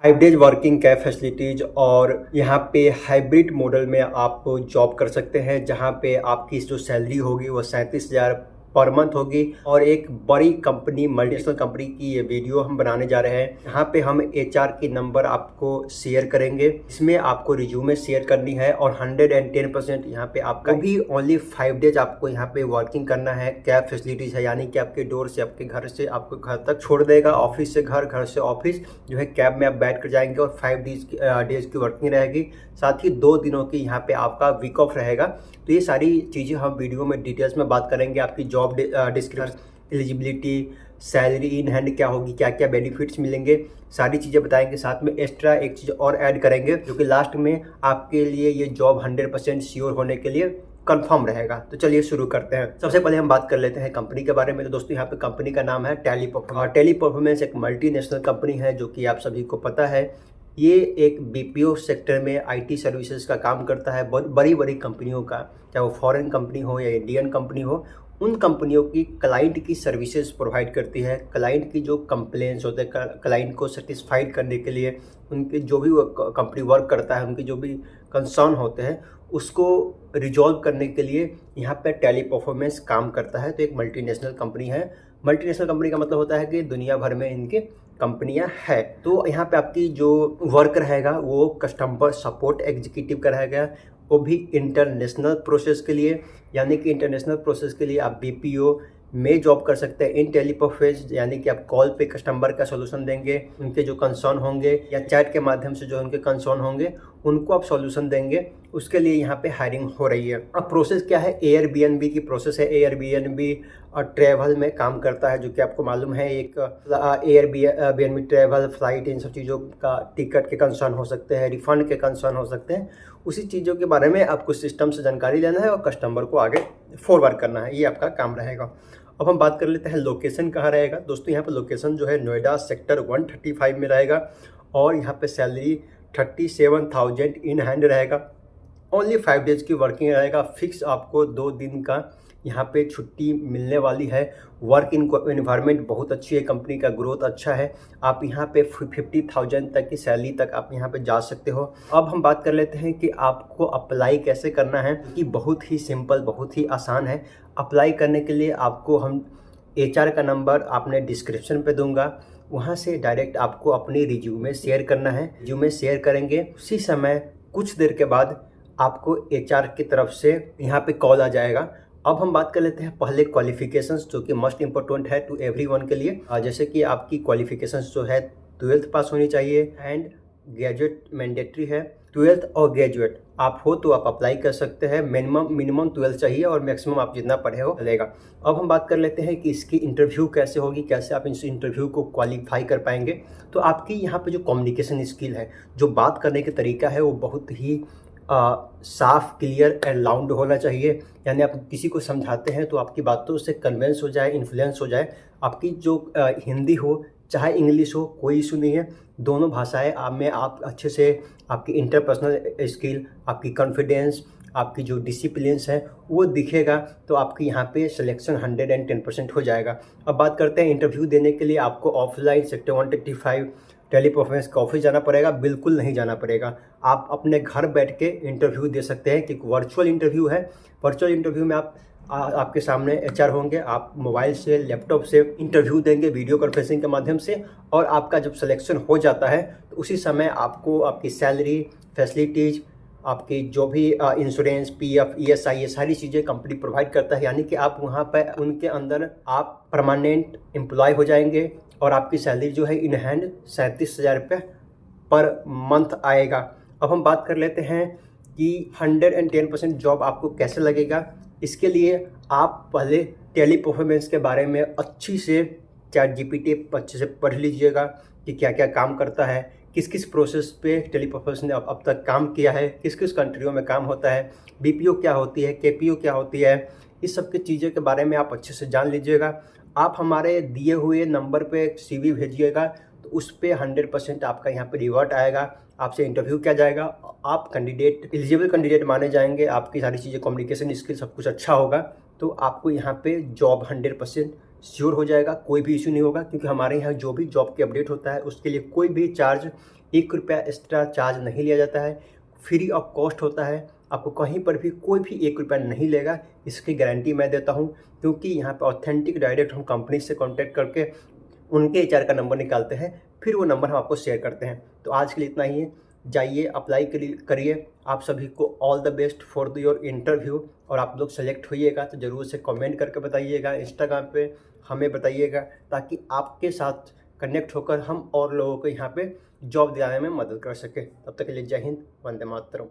5 days working cab facilities और यहाँ पे हाइब्रिड मॉडल में आप जॉब कर सकते हैं, जहाँ पे आपकी जो सैलरी होगी वो 37,000 पर मंथ होगी। और एक बड़ी कंपनी, मल्टीनेशनल कंपनी की ये वीडियो हम बनाने जा रहे हैं। यहाँ पे हम एचआर की नंबर आपको शेयर करेंगे। इसमें आपको रिज्यूमे शेयर करनी है और 110% यहाँ पे आपका भी ओनली 5 डेज आपको यहाँ पे वर्किंग करना है। कैब फैसिलिटीज है, यानी कि आपके डोर से आपके घर से आपको घर तक छोड़ देगा, ऑफिस से घर, घर से ऑफिस जो है कैब में आप बैठ कर जाएंगे। और 5 डेज की वर्किंग रहेगी, साथ ही 2 दिनों की यहाँ पे आपका वीक ऑफ रहेगा। तो ये सारी चीज़ें हम वीडियो में डिटेल्स में बात करेंगे। आपकी job description, eligibility, salary in hand क्या होगी, क्या क्या बेनिफिट्स मिलेंगे, सारी चीज़ें बताएंगे। साथ में एक्स्ट्रा एक चीज़ और ऐड करेंगे जो कि लास्ट में आपके लिए ये जॉब 100% श्योर होने के लिए कंफर्म रहेगा। तो चलिए शुरू करते हैं। सबसे पहले हम बात कर लेते हैं कंपनी के बारे में। तो दोस्तों यहाँ पे कंपनी का नाम है टैली परफॉर्मेंस। टैली परफॉर्मेंस एक मल्टीनेशनल कंपनी है जो कि आप सभी को पता है। ये एक बीपीओ सेक्टर में आईटी सर्विसेज का काम करता है। बड़ी बड़ी कंपनियों का, चाहे वो फॉरेन कंपनी हो या इंडियन कंपनी हो, उन कंपनियों की क्लाइंट की सर्विसेज प्रोवाइड करती है। क्लाइंट की जो कंप्लेंट्स होते हैं, क्लाइंट को सेटिस्फाइड करने के लिए उनके जो भी कंपनी वर्क करता है, उनके जो भी कंसर्न होते हैं उसको रिजॉल्व करने के लिए यहाँ पे टैली परफॉर्मेंस काम करता है। तो एक मल्टीनेशनल कंपनी है। मल्टीनेशनल कंपनी का मतलब होता है कि दुनिया भर में इनके कंपनियां है। तो यहाँ पे आपकी जो वर्क रहेगा वो कस्टमर सपोर्ट एग्जीक्यूटिव का रहेगा, वो भी इंटरनेशनल प्रोसेस के लिए। यानी कि इंटरनेशनल प्रोसेस के लिए आप बीपीओ में जॉब कर सकते हैं इन टेलीपर्फेस, यानी कि आप कॉल पे कस्टमर का सोल्यूशन देंगे। उनके जो कंसर्न होंगे या चैट के माध्यम से जो उनके कंसर्न होंगे उनको आप सॉल्यूशन देंगे। उसके लिए यहाँ पे हायरिंग हो रही है। अब प्रोसेस क्या है, एयरबीएनबी की प्रोसेस है। एयरबीएनबी और ट्रैवल में काम करता है, जो कि आपको मालूम है। एक एयरबीएनबी, ट्रैवल, फ्लाइट, इन सब चीज़ों का टिकट के कंसर्न हो सकते हैं, रिफंड के कंसर्न हो सकते हैं। उसी चीज़ों के बारे में आपको सिस्टम से जानकारी लेना है और कस्टमर को आगे फॉरवर्ड करना है, ये आपका काम रहेगा। अब हम बात कर लेते हैं लोकेशन कहाँ रहेगा। दोस्तों यहाँ पर लोकेशन जो है नोएडा सेक्टर 135 में रहेगा और यहाँ पे सैलरी 37,000 इन हैंड रहेगा। ओनली 5 डेज की वर्किंग रहेगा। फिक्स आपको 2 दिन का यहाँ पे छुट्टी मिलने वाली है। वर्क इन्वायरमेंट बहुत अच्छी है, कंपनी का ग्रोथ अच्छा है। आप यहाँ पे 50,000 तक की सैलरी तक आप यहाँ पे जा सकते हो। अब हम बात कर लेते हैं कि आपको अप्लाई कैसे करना है, कि बहुत ही सिंपल, बहुत ही आसान है। अप्लाई करने के लिए आपको हम एचआर का नंबर आपने डिस्क्रिप्शन पे दूंगा, वहाँ से डायरेक्ट आपको अपनी रिज्यूमे शेयर करना है। रिज्यूमे शेयर करेंगे, उसी समय कुछ देर के बाद आपको एचआर की तरफ से यहाँ पे कॉल आ जाएगा। अब हम बात कर लेते हैं पहले क्वालिफिकेशंस, जो कि मोस्ट इंपॉर्टेंट है टू एवरीवन के लिए। जैसे कि आपकी क्वालिफिकेशंस जो है 12th पास होनी चाहिए एंड ग्रेजुएट मैंडेटरी है। 12th और ग्रेजुएट आप हो तो आप अप्लाई कर सकते हैं। मिनिमम 12th चाहिए और मैक्सिमम आप जितना पढ़े हो चलेगा। अब हम बात कर लेते हैं कि इसकी इंटरव्यू कैसे होगी, कैसे आप इस इंटरव्यू को क्वालिफाई कर पाएंगे। तो आपकी यहाँ पे जो कम्युनिकेशन स्किल है, जो बात करने का तरीका है, वो बहुत ही साफ, क्लियर एंड लाउंड होना चाहिए। यानी आप किसी को समझाते हैं तो आपकी बातों से कन्वेंस हो जाए, इन्फ्लुएंस हो जाए। आपकी जो हिंदी हो चाहे इंग्लिश हो, कोई इशू नहीं है। दोनों भाषाएं आप में आप अच्छे से, आपकी इंटरपर्सनल स्किल, आपकी कॉन्फिडेंस, आपकी जो डिसिप्लिन्स है वो दिखेगा। तो आपकी यहाँ पे सिलेक्शन 110% हो जाएगा। अब बात करते हैं इंटरव्यू देने के लिए आपको ऑफलाइन सेक्टर 135 टैली परफॉर्मेंस का ऑफिस जाना पड़ेगा? बिल्कुल नहीं जाना पड़ेगा। आप अपने घर बैठ के इंटरव्यू दे सकते हैं, कि वर्चुअल इंटरव्यू है। वर्चुअल इंटरव्यू में आपके सामने एचआर होंगे, आप मोबाइल से, लैपटॉप से इंटरव्यू देंगे वीडियो कॉन्फ्रेंसिंग के माध्यम से। और आपका जब सिलेक्शन हो जाता है तो उसी समय आपको आपकी सैलरी, फैसिलिटीज़, आपकी जो भी इंश्योरेंस, पीएफ, ईएसआई, ये सारी चीज़ें कंपनी प्रोवाइड करता है। यानी कि आप वहाँ पर उनके अंदर आप परमानेंट एम्प्लॉय हो जाएंगे और आपकी सैलरी जो है इन हैंड 37,000 रुपये पर मंथ आएगा। अब हम बात कर लेते हैं कि 110% जॉब आपको कैसे लगेगा। इसके लिए आप पहले टैली परफॉर्मेंस के बारे में अच्छी से चैट जीपीटी अच्छे से पढ़ लीजिएगा कि क्या क्या काम करता है, किस किस प्रोसेस पे टैली परफॉर्मेंस ने अब तक काम किया है, किस किस कंट्रियों में काम होता है, बीपीओ क्या होती है, केपीओ क्या होती है। इस सब की चीज़ों के बारे में आप अच्छे से जान लीजिएगा। आप हमारे दिए हुए नंबर पे सीवी भेजिएगा तो उस पर 100% आपका यहाँ पे रिवर्ट आएगा। आपसे इंटरव्यू किया जाएगा, आप कैंडिडेट, एलिजिबल कैंडिडेट माने जाएंगे। आपकी सारी चीज़ें, कम्युनिकेशन स्किल, सब कुछ अच्छा होगा तो आपको यहाँ पे जॉब 100% श्योर हो जाएगा, कोई भी इश्यू नहीं होगा, क्योंकि हमारे यहाँ जो भी जॉब के अपडेट होता है उसके लिए कोई भी चार्ज, 1 रुपया एक्स्ट्रा चार्ज नहीं लिया जाता है, फ्री ऑफ कॉस्ट होता है। आपको कहीं पर भी कोई भी 1 रुपया नहीं लेगा, इसकी गारंटी मैं देता हूँ, क्योंकि यहाँ पे ऑथेंटिक डायरेक्ट हम कंपनी से कॉन्टैक्ट करके उनके एचआर का नंबर निकालते हैं, फिर वो नंबर हम आपको शेयर करते हैं। तो आज के लिए इतना ही है, जाइए अप्लाई करिए। आप सभी को all the best for your interview. और आप लोग सेलेक्ट होइएगा तो ज़रूर से कमेंट करके बताइएगा, इंस्टाग्राम पे हमें बताइएगा, ताकि आपके साथ कनेक्ट होकर हम और लोगों को यहाँ पे जॉब दिलाने में मदद कर सके। तब तक के लिए जय हिंद, वंदे मातरम।